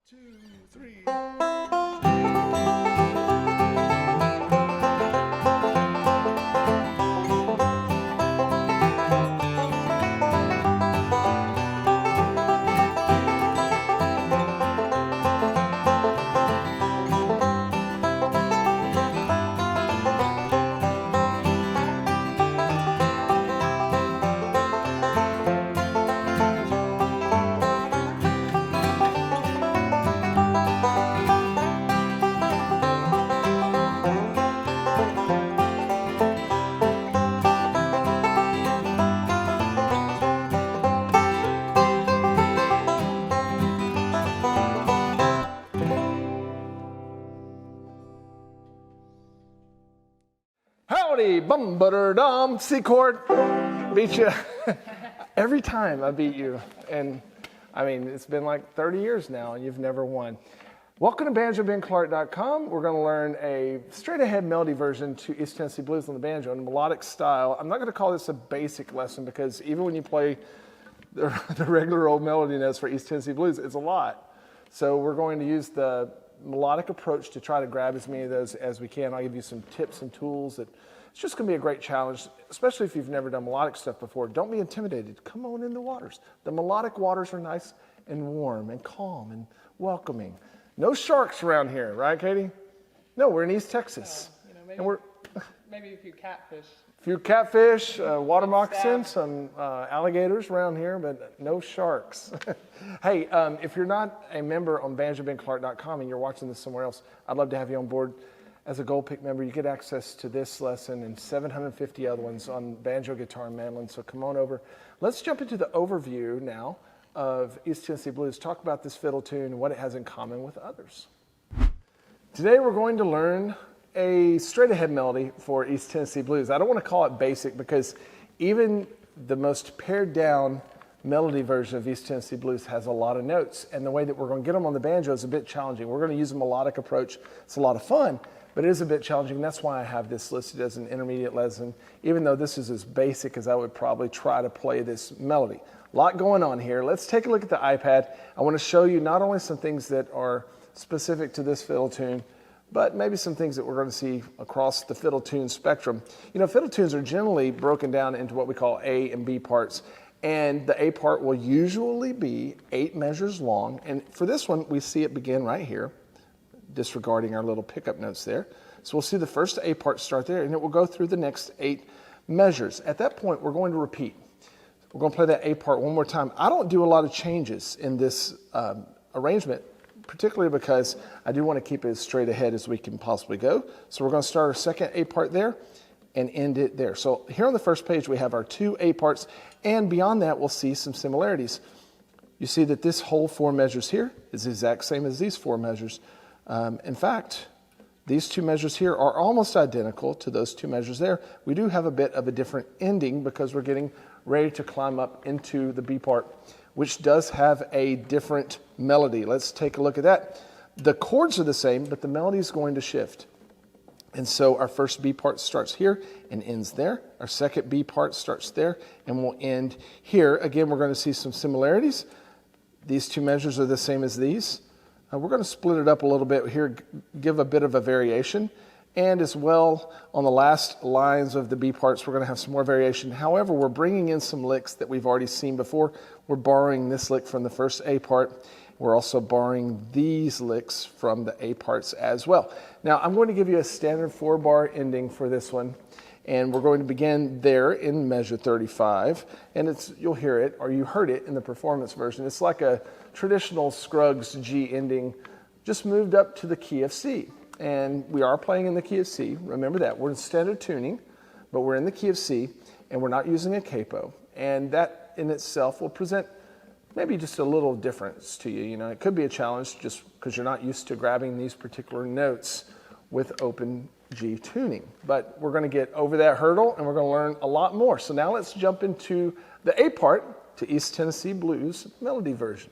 2, 3. Howdy, bum butter dum, C chord. Beat you. Every time I beat you. And I mean, it's been like 30 years now and you've never won. Welcome to banjobenclark.com. We're going to learn a straight ahead melody version to East Tennessee Blues on the banjo in a melodic style. I'm not going to call this a basic lesson because even when you play the regular old melody notes for East Tennessee Blues, it's a lot. So we're going to use the melodic approach to try to grab as many of those as we can. I'll give you some tips and tools that it's just going to be a great challenge, especially if you've never done melodic stuff before. Don't be intimidated. Come on in the waters. The melodic waters are nice and warm and calm and welcoming. No sharks around here, right, Katie? No, we're in East Texas. Maybe a few catfish. A few catfish, water moccasins, some alligators around here, but no sharks. Hey, if you're not a member on banjobenclark.com and you're watching this somewhere else, I'd love to have you on board. As a Gold Pick member, you get access to this lesson and 750 other ones on banjo, guitar, and mandolin, so come on over. Let's jump into the overview now of East Tennessee Blues. Talk about this fiddle tune and what it has in common with others. Today we're going to learn a straight ahead melody for East Tennessee Blues. I don't want to call it basic because even the most pared down melody version of East Tennessee Blues has a lot of notes, and the way that we're going to get them on the banjo is a bit challenging. We're going to use a melodic approach. It's a lot of fun, but it is a bit challenging. That's why I have this listed as an intermediate lesson, even though this is as basic as I would probably try to play this melody. A lot going on here. Let's take a look at the iPad. I want to show you not only some things that are specific to this fiddle tune, but maybe some things that we're going to see across the fiddle tune spectrum. You know, fiddle tunes are generally broken down into what we call A and B parts, and the A part will usually be 8 measures long, and for this one, we see it begin right here, disregarding our little pickup notes there. So we'll see the first A part start there, and it will go through the next 8 measures. At that point, we're going to repeat. We're going to play that A part one more time. I don't do a lot of changes in this arrangement, particularly because I do want to keep it as straight ahead as we can possibly go. So we're going to start our second A part there and end it there. So here on the first page, we have our 2 A parts, and beyond that, we'll see some similarities. You see that this whole 4 measures here is the exact same as these 4 measures. In fact, these 2 measures here are almost identical to those 2 measures there. We do have a bit of a different ending because we're getting ready to climb up into the B part, which does have a different melody. Let's take a look at that. The chords are the same, but the melody is going to shift. And so our first B part starts here and ends there. Our second B part starts there and will end here. Again, we're going to see some similarities. These 2 measures are the same as these. We're going to split it up a little bit here, give a bit of a variation. And as well, on the last lines of the B parts, we're going to have some more variation. However, we're bringing in some licks that we've already seen before. We're borrowing this lick from the first A part. We're also borrowing these licks from the A parts as well. Now, I'm going to give you a standard 4-bar ending for this one. And we're going to begin there in measure 35. And you'll hear it, or you heard it in the performance version. It's like a traditional Scruggs G ending, just moved up to the key of C. And we are playing in the key of C. Remember that. We're in standard tuning, but we're in the key of C, and we're not using a capo. And that in itself will present maybe just a little difference to you. You know, it could be a challenge just because you're not used to grabbing these particular notes with open G tuning. But we're going to get over that hurdle, and we're going to learn a lot more. So now let's jump into the A part to East Tennessee Blues melody version.